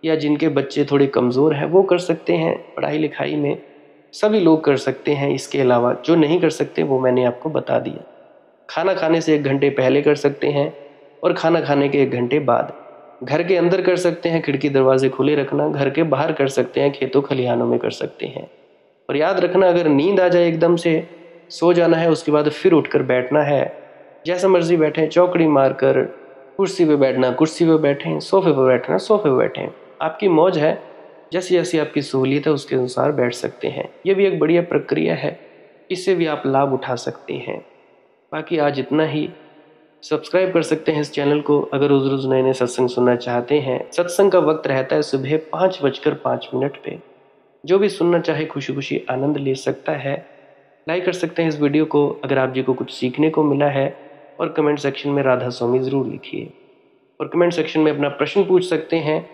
या जिनके बच्चे थोड़े कमज़ोर हैं वो कर सकते हैं। पढ़ाई लिखाई में सभी लोग कर सकते हैं। इसके अलावा जो नहीं कर सकते वो मैंने आपको बता दिया। खाना खाने से 1 घंटे पहले कर सकते हैं, और खाना खाने के 1 घंटे बाद। घर के अंदर कर सकते हैं, खिड़की दरवाजे खुले रखना। घर के बाहर कर सकते हैं, खेतों खलिहानों में कर सकते हैं। और याद रखना, अगर नींद आ जाए एकदम से, सो जाना है, उसके बाद फिर उठकर बैठना है। जैसा मर्जी बैठें, चौकड़ी मारकर। कुर्सी पे बैठना कुर्सी पे बैठें, सोफे पे बैठना सोफे पे बैठें, आपकी मौज है। जैसी जैसी आपकी सहूलियत है उसके अनुसार बैठ सकते हैं। ये भी एक बढ़िया प्रक्रिया है, इससे भी आप लाभ उठा सकते हैं। बाकी आज इतना ही। सब्सक्राइब कर सकते हैं इस चैनल को अगर रोज़ रोज़ नए नए सत्संग सुनना चाहते हैं। सत्संग का वक्त रहता है सुबह 5:05 पे। जो भी सुनना चाहे खुशी खुशी आनंद ले सकता है। लाइक कर सकते हैं इस वीडियो को अगर आप जी को कुछ सीखने को मिला है, और कमेंट सेक्शन में राधा स्वामी ज़रूर लिखिए। और कमेंट सेक्शन में अपना प्रश्न पूछ सकते हैं,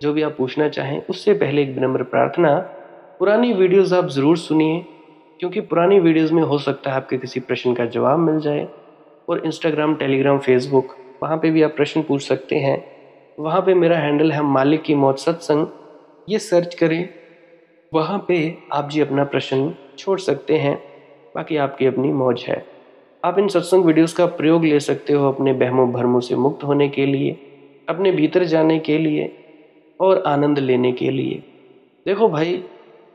जो भी आप पूछना चाहें। उससे पहले एक विनम्र प्रार्थना, पुरानी वीडियोज़ आप ज़रूर सुनिए, क्योंकि पुरानी वीडियोज़ में हो सकता है आपके किसी प्रश्न का जवाब मिल जाए। और इंस्टाग्राम, टेलीग्राम, फेसबुक, वहाँ पे भी आप प्रश्न पूछ सकते हैं। वहाँ पे मेरा हैंडल है मालिक की मौत सत्संग, ये सर्च करें, वहाँ पे आप जी अपना प्रश्न छोड़ सकते हैं। बाकी आपकी अपनी मौज है। आप इन सत्संग वीडियोस का प्रयोग ले सकते हो अपने बहमों भरमों से मुक्त होने के लिए, अपने भीतर जाने के लिए, और आनंद लेने के लिए। देखो भाई,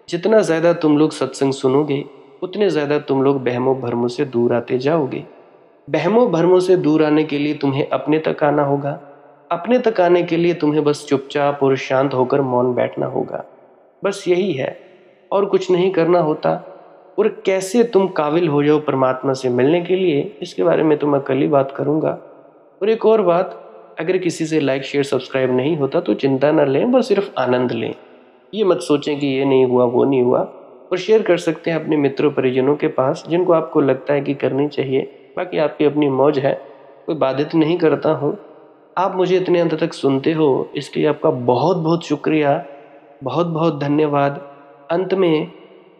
जितना ज़्यादा तुम लोग सत्संग सुनोगे, उतने ज़्यादा तुम लोग बहमों भरमों से दूर आते जाओगे। बहमों भरमों से दूर आने के लिए तुम्हें अपने तक आना होगा। अपने तक आने के लिए तुम्हें बस चुपचाप और शांत होकर मौन बैठना होगा। बस यही है, और कुछ नहीं करना होता। और कैसे तुम काबिल हो जाओ परमात्मा से मिलने के लिए, इसके बारे में तो मैं कल ही बात करूँगा। और एक और बात, अगर किसी से लाइक शेयर सब्सक्राइब नहीं होता तो चिंता न लें, बस सिर्फ आनंद लें। ये मत सोचें कि ये नहीं हुआ वो नहीं हुआ। और शेयर कर सकते हैं अपने मित्रों परिजनों के पास, जिनको आपको लगता है कि करनी चाहिए। बाकी आपकी अपनी मौज है, कोई बाधित नहीं करता हूँ। आप मुझे इतने अंत तक सुनते हो, इसके लिए आपका बहुत बहुत शुक्रिया, बहुत बहुत धन्यवाद। अंत में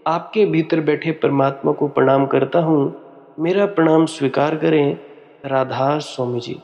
आपके भीतर बैठे परमात्मा को प्रणाम करता हूँ। मेरा प्रणाम स्वीकार करें। राधा स्वामी जी।